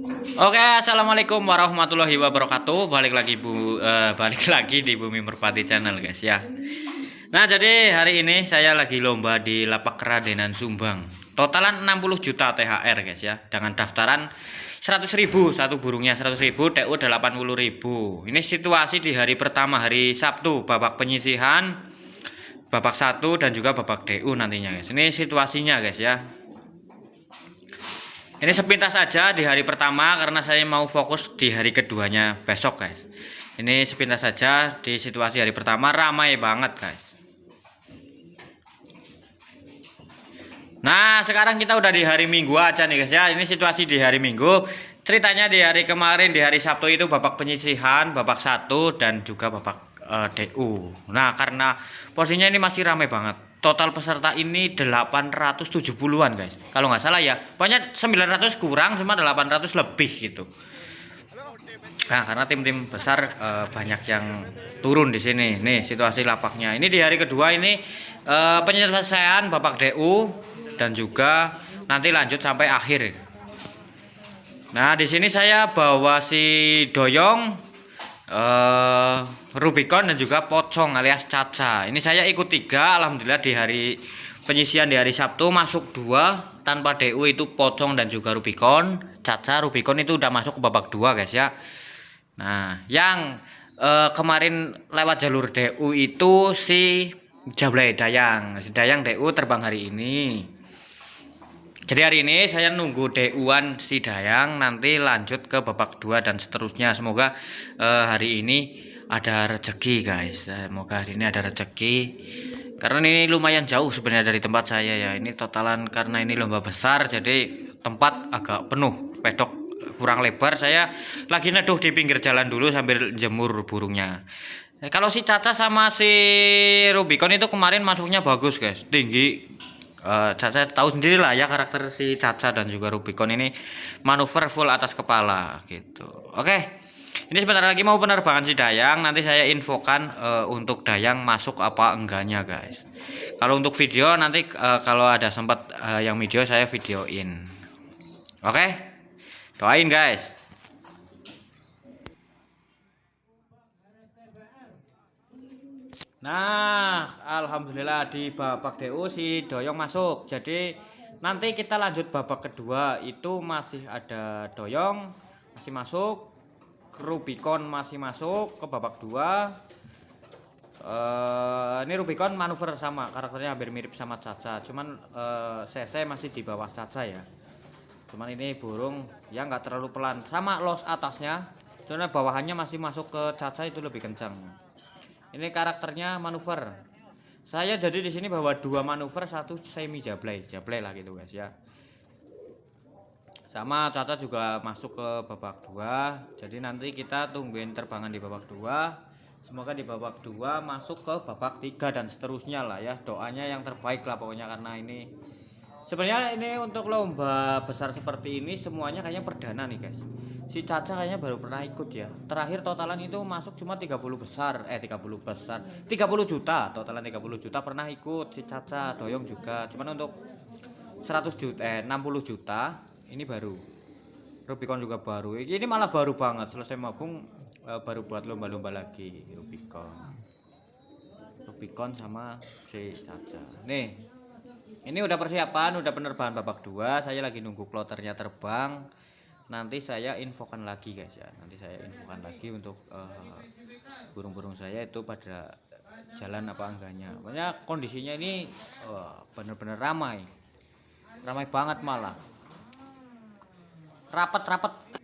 Oke, assalamualaikum warahmatullahi wabarakatuh. Balik lagi di Bumi Merpati Channel, guys ya. Nah, jadi hari ini saya lagi lomba di Lapak Keradenan Sumbang. Totalan 60 juta THR, guys ya. Dengan daftaran 100.000, satu burungnya 100.000, TU 80.000. Ini situasi di hari pertama, hari Sabtu, babak penyisihan, babak 1 dan juga babak DU nantinya, guys. Ini situasinya, guys ya. Ini sepintas saja di hari pertama karena saya mau fokus di hari keduanya besok, guys. Ini sepintas saja di situasi hari pertama, ramai banget, guys. Nah, sekarang kita udah di hari Minggu aja nih, guys ya. Ini situasi di hari Minggu. Ceritanya di hari kemarin, di hari Sabtu itu babak penyisihan, babak 1 dan juga babak DU. Nah, karena posisinya ini masih ramai banget. Total peserta ini 870-an, guys. Kalau nggak salah ya. Pokoknya 900 kurang, cuma 800 lebih gitu. Nah, karena tim-tim besar banyak yang turun di sini. Nih, situasi lapaknya. Ini di hari kedua ini penyelesaian babak DU dan juga nanti lanjut sampai akhir. Nah, di sini saya bawa si Doyong, Rubicon dan juga Pocong alias Caca. Ini saya ikut 3, alhamdulillah di hari penyisian di hari Sabtu masuk 2 tanpa DU, itu Pocong dan juga Rubicon. Caca, Rubicon itu udah masuk ke babak 2, guys ya. Nah, yang kemarin lewat jalur DU itu si Jablay Dayang. Si Dayang DU terbang hari ini. Jadi hari ini saya nunggu DU-an si Dayang, nanti lanjut ke babak 2 dan seterusnya. Semoga hari ini ada rezeki, guys. Semoga hari ini ada rezeki. Karena ini lumayan jauh sebenarnya dari tempat saya ya. Ini totalan karena ini lomba besar, jadi tempat agak penuh, pedok kurang lebar. Saya lagi neduh di pinggir jalan dulu sambil jemur burungnya. Kalau si Caca sama si Rubicon itu kemarin masuknya bagus, guys, tinggi. Caca tahu sendiri lah ya karakter si Caca dan juga Rubicon ini manuver full atas kepala gitu. Oke, ini sebentar lagi mau penerbangan si Dayang. Nanti saya infokan untuk Dayang masuk apa enggaknya, guys. Kalau untuk video nanti kalau ada sempat yang video saya videoin. Oke, doain, guys. Nah, alhamdulillah di babak DU si Doyong masuk. Jadi nanti kita lanjut babak kedua, itu masih ada Doyong masih masuk, Rubicon masih masuk ke babak 2. Ini Rubicon manuver sama, karakternya hampir mirip sama Caca, cuman CC masih di bawah Caca ya. Cuman ini burung ya nggak terlalu pelan, sama los atasnya, soalnya bawahannya masih masuk ke Caca, itu lebih kencang. Ini karakternya manuver. Saya jadi di sini bawa 2 manuver, 1 semi jablay lah gitu, guys ya. Sama Caca juga masuk ke babak 2. Jadi nanti kita tungguin terbangan di babak 2. Semoga di babak 2 masuk ke babak 3 dan seterusnya lah ya. Doanya yang terbaik lah pokoknya, karena ini sebenarnya ini untuk lomba besar seperti ini semuanya kayaknya perdana nih, guys. Si Caca kayaknya baru pernah ikut ya. Terakhir totalan itu masuk cuma 30 besar. 30 besar. 30 juta. Totalan 30 juta pernah ikut si Caca, Doyong juga. Cuman untuk 100 juta 60 juta ini baru. Rubicon juga baru. Ini malah baru banget selesai mabung, baru buat lomba-lomba lagi Rubicon. Rubicon sama si Caca. Nih. Ini udah persiapan, udah penerbangan babak 2. Saya lagi nunggu ploternya terbang. Nanti saya infokan lagi, guys ya. Nanti saya infokan lagi untuk burung-burung saya itu pada jalan apa enggaknya. Pokoknya kondisinya ini bener-bener ramai. Ramai banget malah. Rapet-rapet.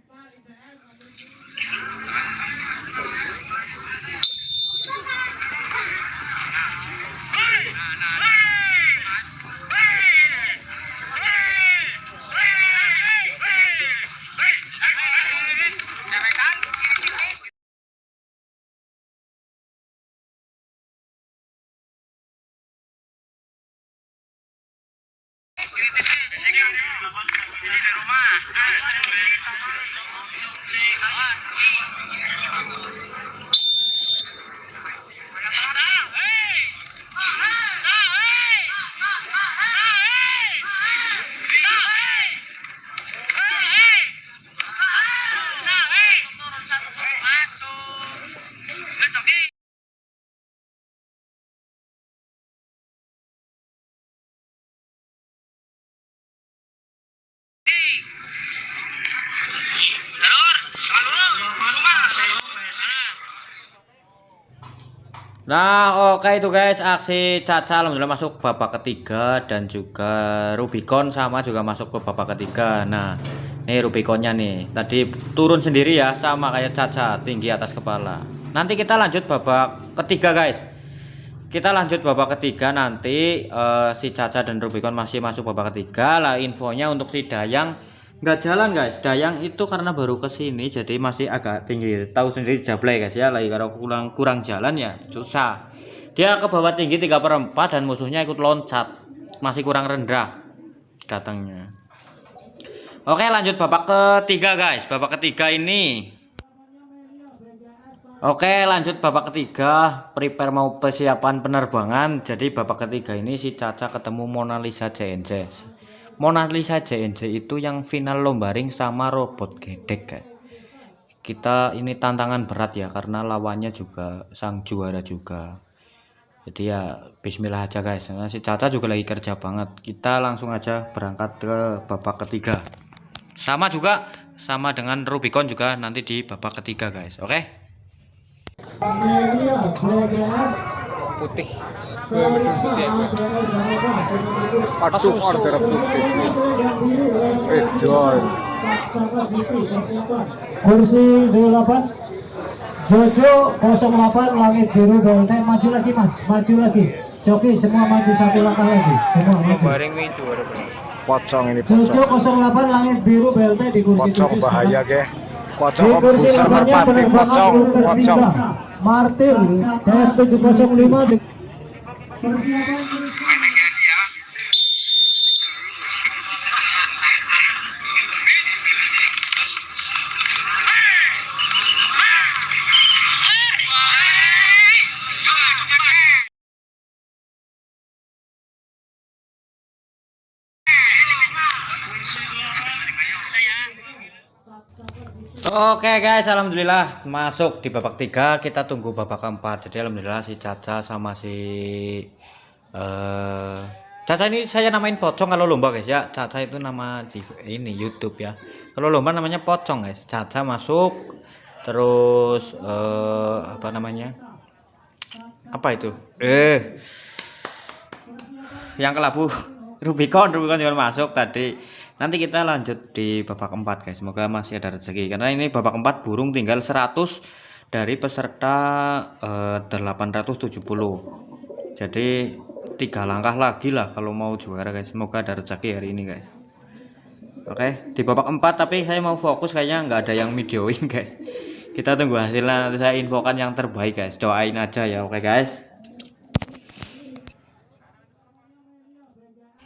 Ini di rumah. Nah, oke itu guys, aksi Caca alhamdulillah masuk babak ketiga dan juga Rubicon sama juga masuk ke babak ketiga. Nah, ini Rubiconnya nih. Tadi turun sendiri ya, sama kayak Caca, tinggi atas kepala. Nanti kita lanjut babak ketiga guys. Kita lanjut babak ketiga nanti si Caca dan Rubicon masih masuk babak ketiga. Lah infonya untuk si Dayang nggak jalan guys. Dayang itu karena baru kesini jadi masih agak tinggi. Tahu sendiri Jablay guys ya, lagi kalau kurang jalan ya susah. Dia ke bawah tinggi 3/4 dan musuhnya ikut loncat. Masih kurang rendah katanya. Oke, lanjut babak ketiga guys. Babak ketiga ini. Oke, lanjut babak ketiga. Prepare mau persiapan penerbangan. Jadi babak ketiga ini si Caca ketemu Mona Lisa JNJ. Mona Lisa JNJ itu yang final lomba ring sama robot gedek guys. Kita ini tantangan berat ya karena lawannya juga sang juara juga. Jadi ya bismillah aja guys. Karena si Caca juga lagi kerja banget. Kita langsung aja berangkat ke babak ketiga. Sama juga sama dengan Rubicon juga nanti di babak ketiga guys. Oke. Putih putih aduh order putih Edon kursi 28 Jojo 08 langit biru BLT. Maju lagi mas, maju lagi joki semua maju satu langkah lagi semua maju. pocong ini Jojo pocong 08 langit biru BLT di kursi pocong 7 bahaya ge pocong di kursi komputer 8-nya merpati penerbangan pocong belum pocong tertinggal Martil dan 705 di persiapan Oke guys, alhamdulillah masuk di babak 3. Kita tunggu babak keempat. Jadi alhamdulillah si Caca sama si Caca ini saya namain pocong kalau lomba guys ya. Caca itu nama di ini YouTube ya. Kalau lomba namanya pocong guys. Caca masuk terus apa namanya? Apa itu? Yang kelabu Rubicon juga masuk tadi. Nanti kita lanjut di babak 4 guys. Semoga masih ada rezeki karena ini babak 4 burung tinggal 100 dari peserta 870. Jadi 3 langkah lagi lah kalau mau juara guys. Semoga ada rezeki hari ini guys. Oke, di babak 4 tapi saya mau fokus kayaknya nggak ada yang videoin guys. Kita tunggu hasilnya, nanti saya infokan yang terbaik guys. Doain aja ya, oke guys.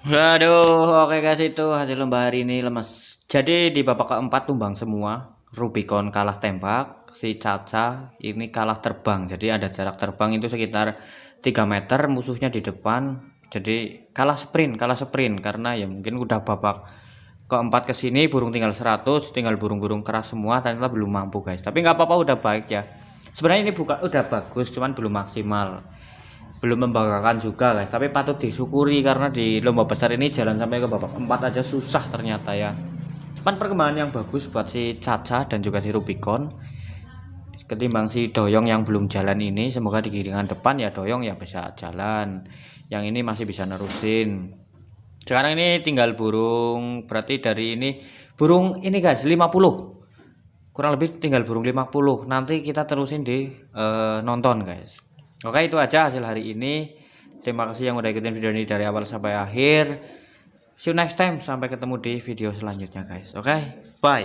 Waduh, oke guys, itu hasil lomba hari ini lemes. Jadi di babak keempat tumbang semua. Rubicon kalah tembak, si Caca ini kalah terbang. Jadi ada jarak terbang itu sekitar 3 meter, musuhnya di depan. Jadi kalah sprint karena ya mungkin udah babak keempat kesini burung tinggal 100, tinggal burung-burung keras semua, ternyata belum mampu guys. Tapi nggak apa-apa, udah baik ya. Sebenarnya ini udah bagus, cuman belum maksimal. Belum membanggakan juga guys, tapi patut disyukuri karena di lomba besar ini jalan sampai ke babak 4 aja susah ternyata ya. Cuman perkembangan yang bagus buat si Caca dan juga si Rubicon ketimbang si Doyong yang belum jalan ini. Semoga di giringan depan ya Doyong ya bisa jalan, yang ini masih bisa nerusin. Sekarang ini tinggal burung, berarti dari ini burung ini guys 50, kurang lebih tinggal burung 50. Nanti kita terusin di nonton guys. Oke, itu aja hasil hari ini. Terima kasih yang udah ikutin video ini dari awal sampai akhir. See you next time. Sampai ketemu di video selanjutnya guys. Oke, bye.